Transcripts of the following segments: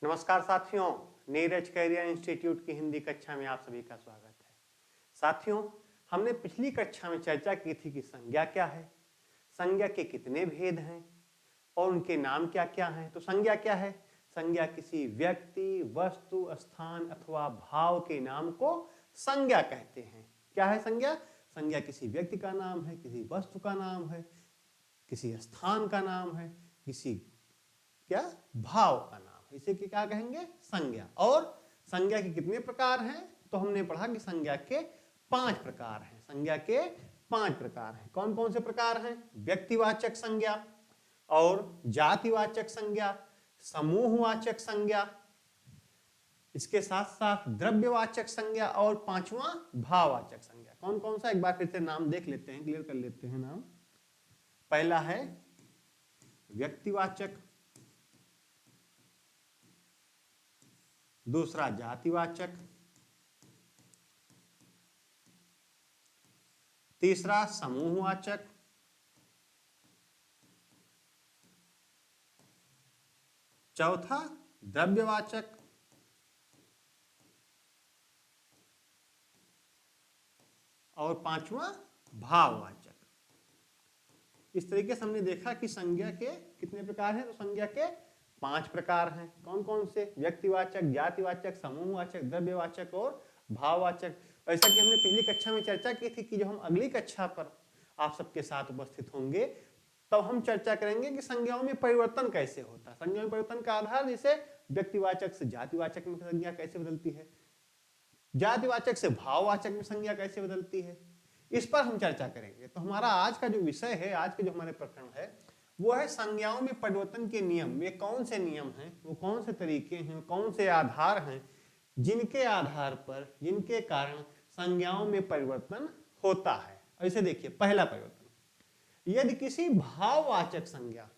नमस्कार साथियों, Neeraj career institute की हिंदी कक्षा में आप सभी का स्वागत है। साथियों, हमने पिछली कक्षा में चर्चा की थी कि संज्ञा क्या है, संज्ञा के कितने भेद हैं और उनके नाम क्या क्या हैं। तो संज्ञा क्या है? संज्ञा किसी व्यक्ति, वस्तु, स्थान अथवा भाव के नाम को संज्ञा कहते हैं। क्या है संज्ञा? संज्ञा किसी व्यक्ति का नाम है, किसी वस्तु का नाम है, किसी स्थान का नाम है, किसी क्या भाव का नाम है। इसे क्या कहेंगे? संज्ञा। और संज्ञा के कितने प्रकार हैं? तो हमने पढ़ा कि संज्ञा के 5 प्रकार हैं। संज्ञा के 5 प्रकार हैं। कौन कौन से प्रकार हैं? व्यक्तिवाचक संज्ञा और जातिवाचक संज्ञा, समूहवाचक संज्ञा, इसके साथ साथ द्रव्यवाचक संज्ञा और 5वां भाववाचक संज्ञा। कौन कौन सा? एक बार फिर से नाम देख लेते हैं, क्लियर कर लेते हैं नाम। पहला है व्यक्तिवाचक, दूसरा जातिवाचक, तीसरा समूहवाचक, चौथा द्रव्यवाचक, और 5वां भाववाचक। इस तरीके से हमने देखा कि संज्ञा के कितने प्रकार हैं। तो संज्ञा के 5 प्रकार हैं। कौन कौन से? व्यक्तिवाचक, जातिवाचक, समूहवाचक, द्रव्यवाचक और भाववाचक। ऐसा कि हमने पिछली कक्षा में चर्चा की थी कि जब हम अगली कक्षा पर आप सबके साथ उपस्थित होंगे तब हम चर्चा करेंगे कि संज्ञाओं में परिवर्तन कैसे होता है। संज्ञाओं में परिवर्तन का आधार, जैसे व्यक्तिवाचक से जातिवाचक में संज्ञा कैसे बदलती है, जातिवाचक से भाववाचक में संज्ञा कैसे बदलती है, इस पर हम चर्चा करेंगे। तो हमारा आज का जो विषय है, आज के जो हमारे प्रकरण है, वो है संज्ञाओं में परिवर्तन के नियम। वे कौन से नियम हैं, वो कौन से तरीके हैं, कौन से आधार हैं जिनके आधार पर, जिनके कारण संज्ञाओं में परिवर्तन होता है। ऐसे देखिए, पहला परिवर्तन, यदि किसी भाववाचक संज्ञा,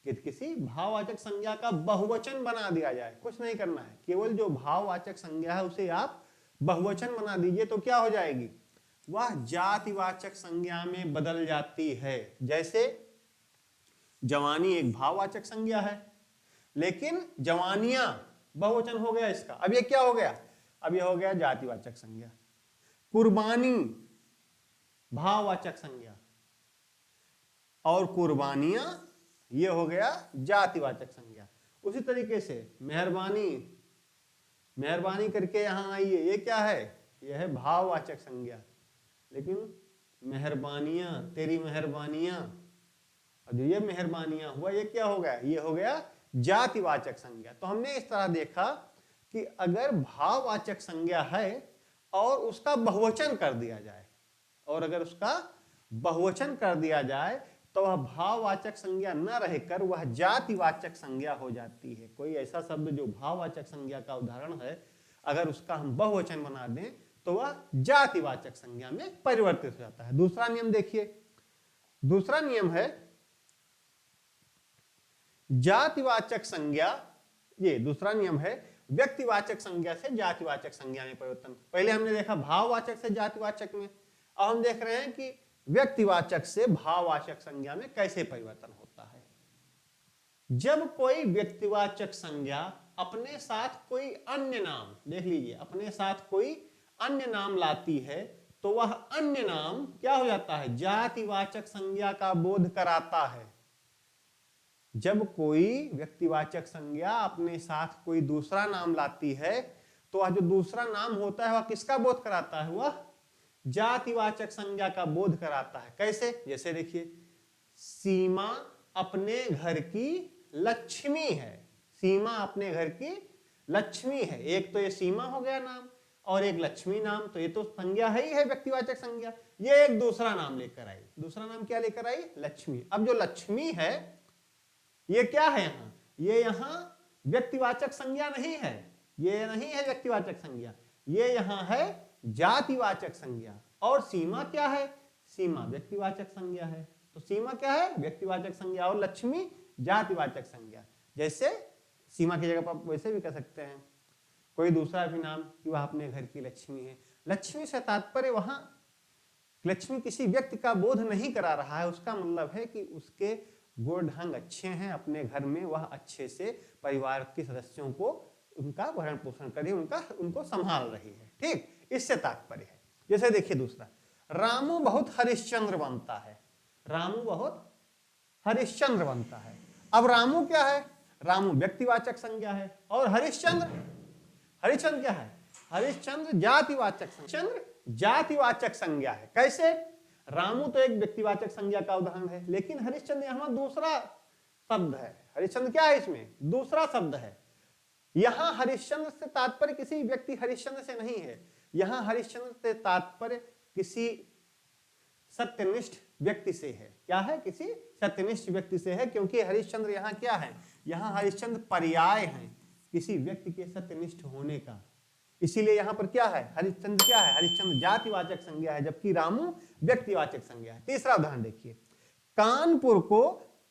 यदि किसी भाववाचक संज्ञा का बहुवचन बना दिया जाए, कुछ नहीं करना है, केवल जो भाववाचक संज्ञा है उसे आप बहुवचन बना दीजिए, तो क्या हो जाएगी? वह जातिवाचक संज्ञा में बदल जाती है। जैसे जवानी एक भाववाचक संज्ञा है, लेकिन जवानियां बहुवचन हो गया इसका। अब ये क्या हो गया? अब ये हो गया जातिवाचक संज्ञा। कुर्बानी भाववाचक संज्ञा और कुर्बानियां ये हो गया जातिवाचक संज्ञा। उसी तरीके से मेहरबानी, मेहरबानी करके यहां आइए, ये क्या है? यह है भाववाचक संज्ञा। लेकिन मेहरबानियां, तेरी मेहरबानियां, और जो ये मेहरबानियां हुआ, ये क्या हो गया? ये हो गया जातिवाचक संज्ञा। तो हमने इस तरह देखा कि अगर भाववाचक संज्ञा है और उसका बहुवचन कर दिया जाए, और अगर उसका बहुवचन कर दिया जाए तो वह भाववाचक संज्ञा न रहकर वह जातिवाचक संज्ञा हो जाती है। कोई ऐसा शब्द जो भाववाचक संज्ञा का उदाहरण है, अगर उसका हम बहुवचन बना दें तो वह जातिवाचक संज्ञा में परिवर्तित हो जाता है। दूसरा नियम देखिए, दूसरा नियम है जातिवाचक संज्ञा, ये दूसरा नियम है व्यक्तिवाचक संज्ञा से जातिवाचक संज्ञा में परिवर्तन। पहले हमने देखा भाववाचक से जातिवाचक में, अब हम देख रहे हैं कि व्यक्तिवाचक से भाववाचक संज्ञा में कैसे परिवर्तन होता है। जब कोई व्यक्तिवाचक संज्ञा अपने साथ कोई अन्य नाम, देख लीजिए, अपने साथ कोई अन्य नाम लाती है, तो वह अन्य नाम क्या हो जाता है? जातिवाचक संज्ञा का बोध कराता है। जब कोई व्यक्तिवाचक संज्ञा अपने साथ कोई दूसरा नाम लाती है, तो वह जो दूसरा नाम होता है वह किसका बोध कराता है? वह जातिवाचक संज्ञा का बोध कराता है। कैसे? जैसे देखिए, सीमा अपने घर की लक्ष्मी है। सीमा अपने घर की लक्ष्मी है। एक तो ये सीमा हो गया नाम, और एक लक्ष्मी नाम, तो ये तो संज्ञा है ही है, व्यक्तिवाचक संज्ञा। ये एक दूसरा नाम लेकर आई। दूसरा नाम क्या लेकर आई? लक्ष्मी। अब जो लक्ष्मी है ये क्या है? यहां ये यहां व्यक्तिवाचक संज्ञा नहीं है, ये नहीं है व्यक्तिवाचक संज्ञा, ये यहां है जातिवाचक संज्ञा। और सीमा क्या है? सीमा व्यक्तिवाचक संज्ञा है। तो सीमा क्या है? व्यक्तिवाचक संज्ञा, और लक्ष्मी जातिवाचक संज्ञा। जैसे सीमा की जगह पर आप वैसे भी कह सकते हैं कोई दूसरा भी नाम कि वह अपने घर की लक्ष्मी है। लक्ष्मी से तात्पर्य वहां लक्ष्मी किसी व्यक्ति का बोध नहीं करा रहा है, उसका मतलब है कि उसके गुण ढंग अच्छे हैं अपने घर में, वह अच्छे से परिवार के सदस्यों को उनका भरण पोषण करे, उनको संभाल रही है। ठीक, इससे तात्पर्य है। जैसे देखिए दूसरा, रामू बहुत हरिश्चंद्र बनता है। रामू बहुत हरिश्चंद्र बनता है। अब रामू क्या है? रामू व्यक्तिवाचक संज्ञा है। और हरिश्चंद्र, हरिश्चंद्र क्या है? हरिश्चंद्र जातिवाचक संज्ञा है। कैसे? रामू तो एक व्यक्तिवाचक संज्ञा का उदाहरण है, लेकिन हरिश्चंद्र यहां दूसरा शब्द है। हरिश्चंद्र क्या है? इसमें दूसरा शब्द है। यहां हरिश्चंद्र से तात्पर्य किसी व्यक्ति हरिश्चंद्र से नहीं है। यहां हरिश्चंद्र से तात्पर्य किसी सत्यनिष्ठ व्यक्ति से है। क्या है? किसी सत्यनिष्ठ व्यक्ति से है, क्योंकि हरिश्चंद्र यहाँ क्या है? यहाँ हरिश्चंद्र पर्याय है किसी व्यक्ति के सत्यनिष्ठ होने का। इसीलिए यहाँ पर क्या है? हरिश्चंद्र क्या है? हरिश्चंद्र जातिवाचक संज्ञा है, जबकि रामू व्यक्तिवाचक संज्ञा है। तीसरा उदाहरण देखिए, कानपुर को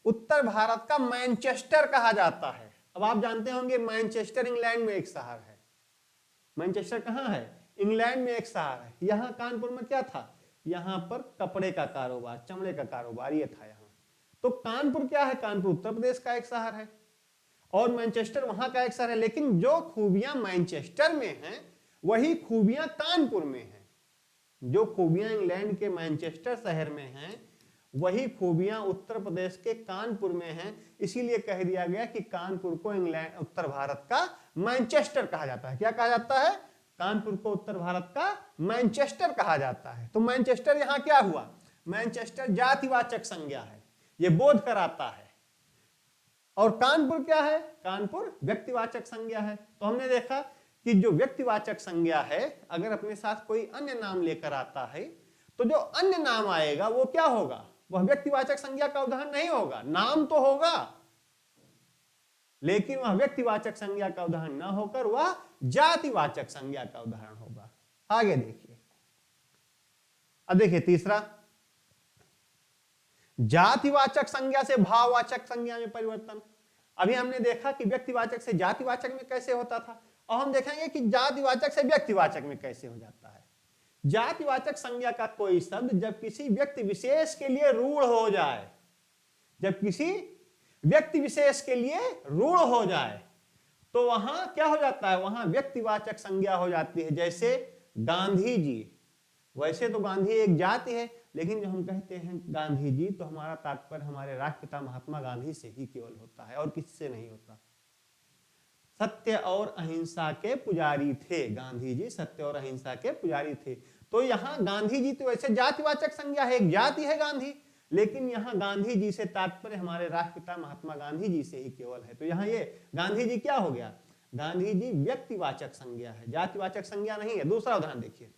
उत्तर भारत का मैनचेस्टर कहा जाता है। अब आप जानते होंगे मैनचेस्टर इंग्लैंड में एक शहर है। मैनचेस्टर कहाँ है? इंग्लैंड में एक शहर है। यहाँ कानपुर में क्या था? यहाँ पर कपड़े का कारोबार, चमड़े का कारोबार ये था यहाँ। तो कानपुर क्या है? कानपुर उत्तर प्रदेश का एक शहर है और मैनचेस्टर वहां का एक शहर है। लेकिन जो खूबियां मैनचेस्टर में हैं वही खूबियां कानपुर में हैं। जो खूबियां इंग्लैंड के मैनचेस्टर शहर में हैं वही खूबियां उत्तर प्रदेश के कानपुर में हैं। इसीलिए कह दिया गया कि कानपुर को इंग्लैंड उत्तर भारत का मैनचेस्टर कहा जाता है। क्या कहा जाता है? कानपुर को उत्तर भारत का मैनचेस्टर कहा जाता है। तो मैनचेस्टर यहां क्या हुआ? मैनचेस्टर जातिवाचक संज्ञा है, यह बोध कराता है। और कानपुर क्या है? कानपुर व्यक्तिवाचक संज्ञा है। तो हमने देखा कि जो व्यक्तिवाचक संज्ञा है अगर अपने साथ कोई अन्य नाम लेकर आता है तो जो अन्य नाम आएगा वो क्या होगा? वह व्यक्तिवाचक संज्ञा का उदाहरण नहीं होगा। नाम तो होगा लेकिन वह व्यक्तिवाचक संज्ञा का उदाहरण ना होकर वह जातिवाचक संज्ञा का उदाहरण होगा। आगे देखिए, अब देखिए तीसरा, जातिवाचक संज्ञा से भाववाचक संज्ञा में परिवर्तन। अभी हमने देखा कि व्यक्तिवाचक से जातिवाचक में कैसे होता था, और हम देखेंगे कि जातिवाचक से व्यक्तिवाचक में कैसे हो जाता है। जातिवाचक संज्ञा का कोई शब्द जब किसी व्यक्ति विशेष के लिए रूढ़ हो जाए, जब किसी व्यक्ति विशेष के लिए रूढ़ हो जाए तो वहां क्या हो जाता है? वहां व्यक्तिवाचक संज्ञा हो जाती है। जैसे गांधी जी, वैसे तो गांधी एक जाति है, लेकिन जब हम कहते हैं गांधी जी तो हमारा तात्पर्य हमारे राष्ट्रपिता महात्मा गांधी से ही केवल होता है और किसी से नहीं होता। सत्य और अहिंसा के पुजारी थे गांधी जी, सत्य और अहिंसा के पुजारी थे। तो यहाँ गांधी जी तो वैसे जातिवाचक संज्ञा है, एक जाति है गांधी, लेकिन यहाँ गांधी जी से तात्पर्य हमारे राष्ट्रपिता महात्मा गांधी जी से ही केवल है। तो यहाँ ये गांधी जी क्या हो गया? गांधी जी व्यक्तिवाचक संज्ञा है, जातिवाचक संज्ञा नहीं है। दूसरा उदाहरण देखिए,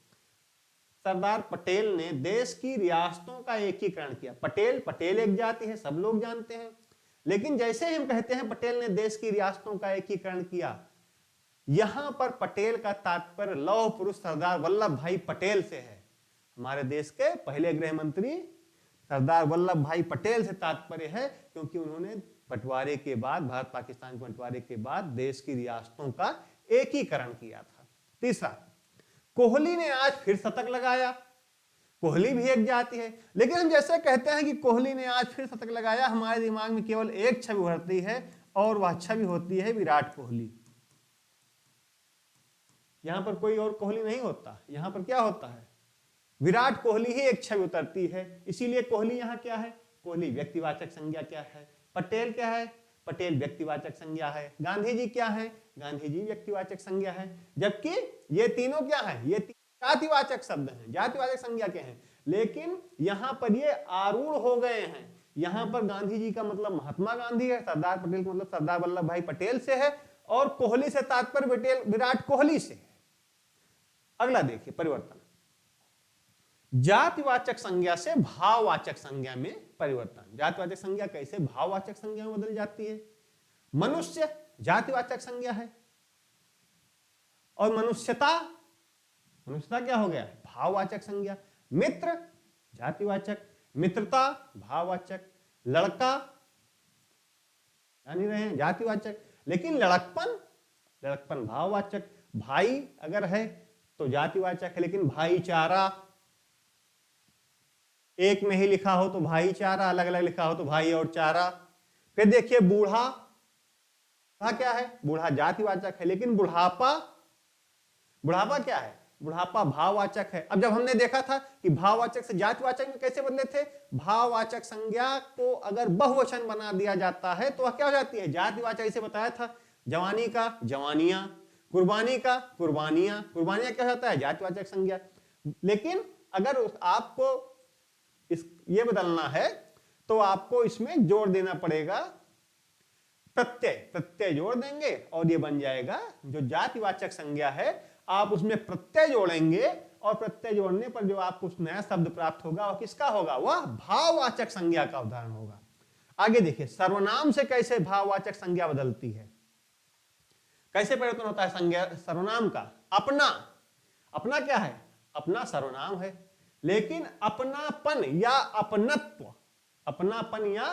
सरदार पटेल ने देश की रियासतों का एकीकरण किया। पटेल एक जाति है, सब लोग जानते हैं, लेकिन जैसे ही हम कहते हैं पटेल ने देश की रियासतों का एकीकरण किया, यहां पर पटेल का तात्पर्य लौह पुरुष सरदार वल्लभ भाई पटेल से है। हमारे देश के पहले गृह मंत्री सरदार वल्लभ भाई पटेल से तात्पर्य है, क्योंकि उन्होंने बंटवारे के बाद, भारत पाकिस्तान के बंटवारे के बाद देश की रियासतों का एकीकरण किया था। तीसरा, कोहली ने आज फिर शतक लगाया। कोहली भी एक जाति है, लेकिन हम जैसे कहते हैं कि कोहली ने आज फिर शतक लगाया, हमारे दिमाग में केवल एक छवि उभरती है और वह छवि होती है विराट कोहली। यहां पर कोई और कोहली नहीं होता, यहां पर क्या होता है? विराट कोहली ही एक छवि उतरती है। इसीलिए कोहली यहां क्या है? कोहली व्यक्तिवाचक संज्ञा क्या है? पटेल क्या है? पटेल व्यक्तिवाचक संज्ञा है। गांधी जी क्या है? गांधी जी व्यक्तिवाचक संज्ञा है। जबकि ये तीनों क्या है? ये जातिवाचक शब्द हैं, जातिवाचक संज्ञा के हैं, लेकिन यहां पर ये आरूढ़ हो गए हैं। यहां पर गांधी जी का मतलब महात्मा गांधी है, सरदार पटेल का मतलब सरदार वल्लभ भाई पटेल से है, और कोहली से तात्पर्य विराट कोहली से है। अगला देखिए परिवर्तन, जातिवाचक संज्ञा से भाववाचक संज्ञा में परिवर्तन। जातिवाचक संज्ञा कैसे भाववाचक संज्ञा में बदल जाती है? मनुष्य जातिवाचक संज्ञा है, और मनुष्यता क्या हो गया? भाववाचक संज्ञा। मित्र जातिवाचक, मित्रता भाववाचक, लड़का जान ही रहे हैं जातिवाचक, लेकिन लड़कपन भाववाचक। भाई अगर है तो जातिवाचक है, लेकिन भाईचारा, एक में ही लिखा हो तो भाईचारा, अलग अलग लिखा हो तो भाई और चारा। फिर देखिए बूढ़ा, बूढ़ा क्या है, बूढ़ा जातिवाचक है, लेकिन बुढ़ापा, बुढ़ापा क्या है, बुढ़ापा भाववाचक है। अब जब हमने देखा था कि भाववाचक से जातिवाचक में कैसे बदले थे, भाववाचक संज्ञा को अगर बहुवचन बना दिया जाता है तो वह क्या हो जाती है, जातिवाचक। इसे बताया था, जवानी का जवानियां, कुर्बानी का कुर्बानियां, कुर्बानियां क्या होता है, जातिवाचक संज्ञा। लेकिन अगर आपको ये बदलना है तो आपको इसमें जोड़ देना पड़ेगा प्रत्यय, प्रत्यय जोड़ देंगे और ये बन जाएगा जो जातिवाचक संज्ञा है, आप उसमें प्रत्यय जोड़ेंगे और प्रत्यय जोड़ने पर जो आपको नया शब्द प्राप्त होगा वह किसका होगा, वह भाववाचक संज्ञा का उदाहरण होगा। आगे देखिए सर्वनाम से कैसे भाववाचक संज्ञा बदलती है, कैसे परिवर्तन होता है संज्ञा सर्वनाम का। अपना, अपना क्या है, अपना सर्वनाम है, लेकिन अपनापन या अपनत्व, अपनापन या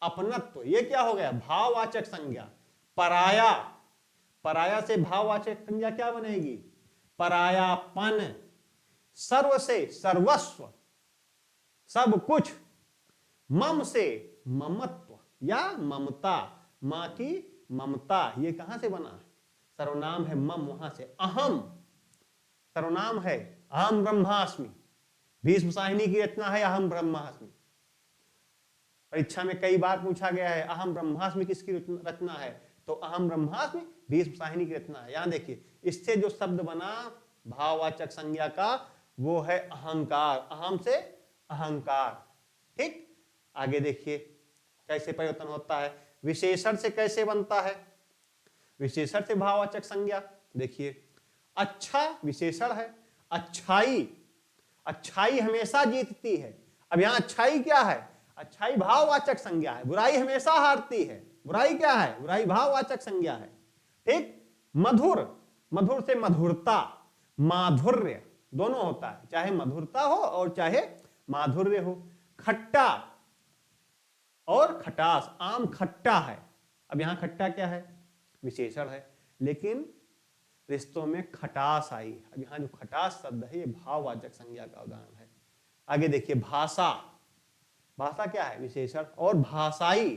अपनत्व ये क्या हो गया, भाववाचक संज्ञा। पराया, पराया से भाववाचक संज्ञा क्या बनेगी, परायापन। सर्व से सर्वस्व, सब कुछ। मम से ममत्व या ममता, मां की ममता, ये कहां से बना है, सर्वनाम है मम, वहां से अहम, सर्वनाम है अहम ब्रह्मास्मि। भीष्म साहिनी की रचना है अहम ब्रह्मास्मि। परीक्षा में कई बार पूछा गया है अहम ब्रह्मास्मि किसकी रचना है, तो अहम ब्रह्मास्मि भीष्म साहिनी की रचना है। यहां देखिए इससे जो शब्द बना भाववाचक संज्ञा का वो है अहंकार, अहम से अहंकार। ठीक, आगे देखिए कैसे परिवर्तन होता है, विशेषण से कैसे बनता है, विशेषण से भाववाचक संज्ञा। देखिए अच्छा विशेषण है, अच्छाई, अच्छाई हमेशा जीतती है। अब यहां अच्छाई क्या है, अच्छाई भाववाचक संज्ञा है, बुराई हमेशा हारती है, बुराई क्या है, बुराई भाववाचक संज्ञा है। ठीक, मधुर, मधुर से मधुरता, माधुर्य दोनों होता है, चाहे मधुरता हो और चाहे माधुर्य हो। खट्टा और खटास, आम खट्टा है, अब यहां खट्टा क्या है, विशेषण है, लेकिन रिश्तों में खटास आई, अब यहां जो खटास शब्द है ये भाववाचक संज्ञा का उदाहरण है। आगे देखिए भाषा, भाषा क्या है, विशेषण। और भाषाई,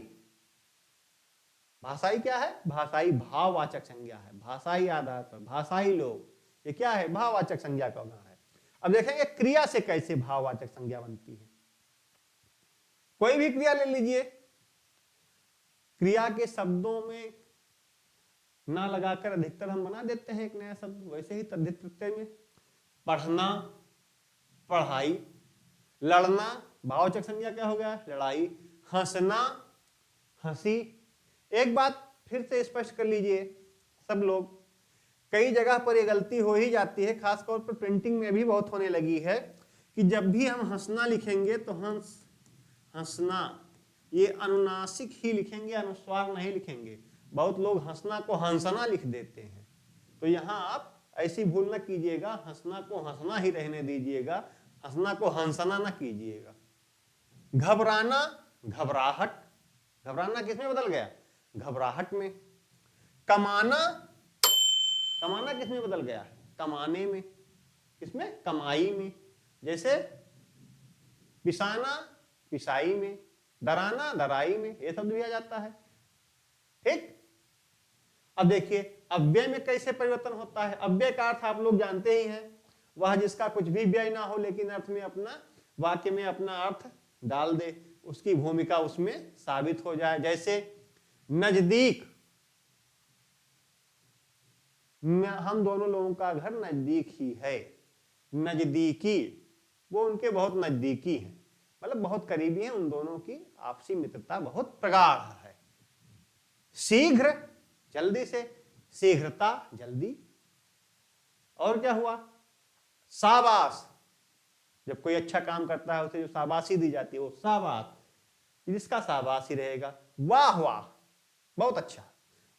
भाषाई क्या है, भाषाई भाववाचक संज्ञा है, भाषाई आधार पर, भाषाई लोग, ये क्या है, भाववाचक संज्ञा का उदाहरण है। अब देखेंगे क्रिया से कैसे भाववाचक संज्ञा बनती है। कोई भी क्रिया ले लीजिए, क्रिया के शब्दों में ना लगाकर अधिकतर हम बना देते हैं एक नया शब्द, वैसे ही तद्धित प्रत्यय में पढ़ना, पढ़ाई, लड़ना, भाववाचक संज्ञा क्या हो गया, लड़ाई, हंसना, हंसी। एक बात फिर से स्पष्ट कर लीजिए सब लोग, कई जगह पर ये गलती हो ही जाती है, खासतौर पर प्रिंटिंग में भी बहुत होने लगी है कि जब भी हम हंसना लिखेंगे तो हंस, हंसना, ये अनुनासिक ही लिखेंगे, अनुस्वार नहीं लिखेंगे। बहुत लोग हंसना को हंसना लिख देते हैं, तो यहां आप ऐसी भूल न कीजिएगा, हंसना को हंसना ही रहने दीजिएगा, हंसना को हंसना ना कीजिएगा। घबराना, घबराहट, घबराना किसमें बदल गया, घबराहट में। कमाना, कमाना किसमें बदल गया, कमाने में, किसमें, कमाई में। जैसे पिसाना, पिसाई में, डराना, डराई में, ये शब्द भी आ जाता है। ठीक, अब देखिए अव्यय में कैसे परिवर्तन होता है। अव्यय का अर्थ आप लोग जानते ही हैं, वह जिसका कुछ भी व्यय ना हो लेकिन अर्थ में अपना, वाक्य में अपना अर्थ डाल दे, उसकी भूमिका उसमें साबित हो जाए। जैसे नजदीक, हम दोनों लोगों का घर नजदीक ही है, नजदीकी, वो उनके बहुत नजदीकी हैं, मतलब बहुत करीबी हैं, उन दोनों की आपसी मित्रता बहुत प्रगाढ़ है। शीघ्र, जल्दी से, शीघ्रता, जल्दी। और क्या हुआ, शाबाश, जब कोई अच्छा काम करता है उसे जो शाबाशी दी जाती है वो शाबाश, जिसका शाबाशी रहेगा। वाह वाह, बहुत अच्छा,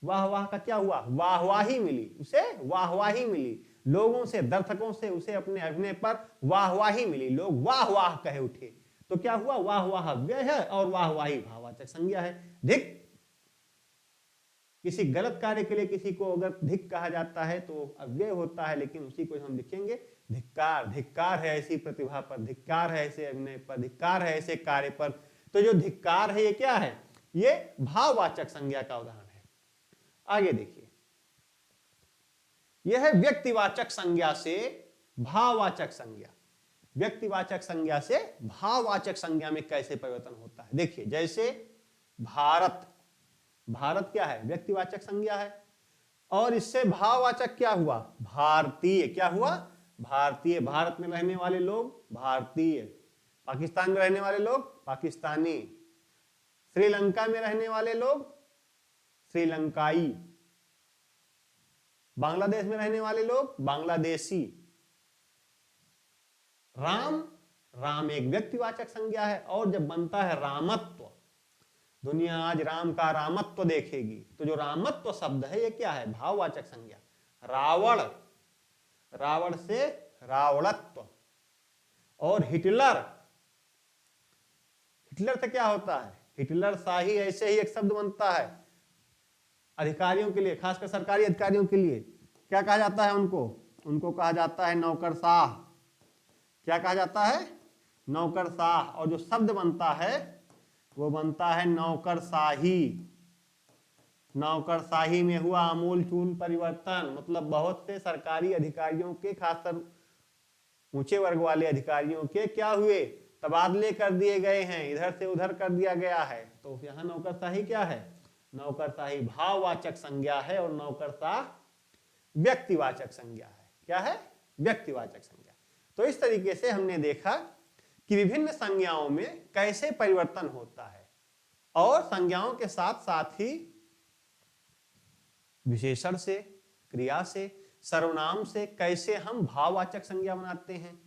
वाह वाह का क्या हुआ, वाहवाही मिली, उसे वाहवाही मिली, लोगों से, दर्शकों से उसे अपने अभिनय पर वाहवाही मिली, लोग वाह वाह कहे उठे, तो क्या हुआ, वाह वाह अव्यय है और वाहवाही भाववाचक संज्ञा है। धिक, किसी गलत कार्य के लिए किसी को अगर धिक कहा जाता है तो अव्यय होता है, लेकिन उसी को हम लिखेंगे धिक्कार। धिक्कार है ऐसी प्रतिभा पर, धिक्कार है ऐसे अभिनय पर, धिक्कार है ऐसे कार्य पर। तो जो धिक्कार है ये क्या है? ये भाववाचक संज्ञा का उदाहरण है। आगे देखिए, यह है व्यक्तिवाचक संज्ञा से भाववाचक संज्ञा। व्यक्तिवाचक संज्ञा से भाववाचक संज्ञा में कैसे परिवर्तन होता है? देखिए, जैसे भारत, भारत क्या है? व्यक्तिवाचक संज्ञा है, और इससे भाववाचक क्या हुआ? भारतीय। क्या हुआ? भारतीय। भारत में रहने वाले लोग भारतीय, पाकिस्तान में रहने वाले लोग पाकिस्तानी, श्रीलंका में रहने वाले लोग श्रीलंकाई, बांग्लादेश में रहने वाले लोग बांग्लादेशी। राम, राम एक व्यक्तिवाचक संज्ञा है, और जब बनता है रामत्व, दुनिया आज राम का रामत्व देखेगी, तो जो रामत्व शब्द है ये क्या है? भाववाचक संज्ञा। रावण, रावण से रावणत्व। और हिटलर, हिटलर से क्या होता है? हिटलर शाही। ऐसे ही एक शब्द बनता है अधिकारियों के लिए, खासकर सरकारी अधिकारियों के लिए। क्या कहा जाता है उनको? उनको कहा जाता है नौकरशाह। क्या कहा जाता है? नौकरशाह। और जो शब्द बनता है वो बनता है नौकरशाही। नौकरशाही में हुआ आमूलचूल परिवर्तन, मतलब बहुत से सरकारी अधिकारियों के, खासकर ऊंचे वर्ग वाले अधिकारियों के क्या हुए? तबादले कर दिए गए हैं, इधर से उधर कर दिया गया है। तो यहां नौकरशाही क्या है? नौकरशाही भाववाचक संज्ञा है, और नौकरशाह व्यक्तिवाचक संज्ञा है। क्या है? व्यक्तिवाचक संज्ञा। तो इस तरीके से हमने देखा कि विभिन्न संज्ञाओं में कैसे परिवर्तन होता है, और संज्ञाओं के साथ साथ ही विशेषण से, क्रिया से, सर्वनाम से कैसे हम भाववाचक संज्ञा बनाते हैं।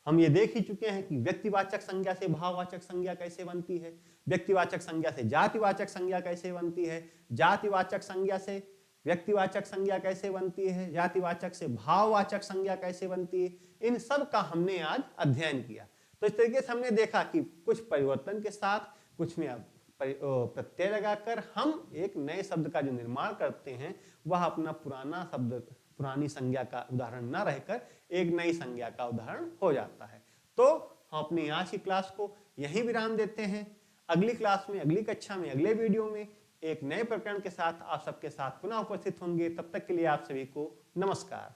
हम ये देख ही चुके हैं कि व्यक्तिवाचक संज्ञा से भाववाचक संज्ञा कैसे बनती है, व्यक्तिवाचक संज्ञा से जातिवाचक संज्ञा कैसे बनती है, जातिवाचक संज्ञा से व्यक्तिवाचक संज्ञा कैसे बनती है, जातिवाचक से भाववाचक संज्ञा कैसे बनती है। इन सब का हमने आज अध्ययन किया। तो इस तरीके से हमने देखा कि कुछ परिवर्तन के साथ, कुछ में प्रत्यय लगाकर हम एक नए शब्द का जो निर्माण करते हैं, वह अपना पुराना शब्द, पुरानी संज्ञा का उदाहरण न रहकर एक नई संज्ञा का उदाहरण हो जाता है। तो हम अपनी आज की क्लास को यहीं विराम देते हैं। अगली क्लास में, अगली कक्षा में, अगले वीडियो में एक नए प्रकरण के साथ आप सबके साथ पुनः उपस्थित होंगे। तब तक के लिए आप सभी को नमस्कार।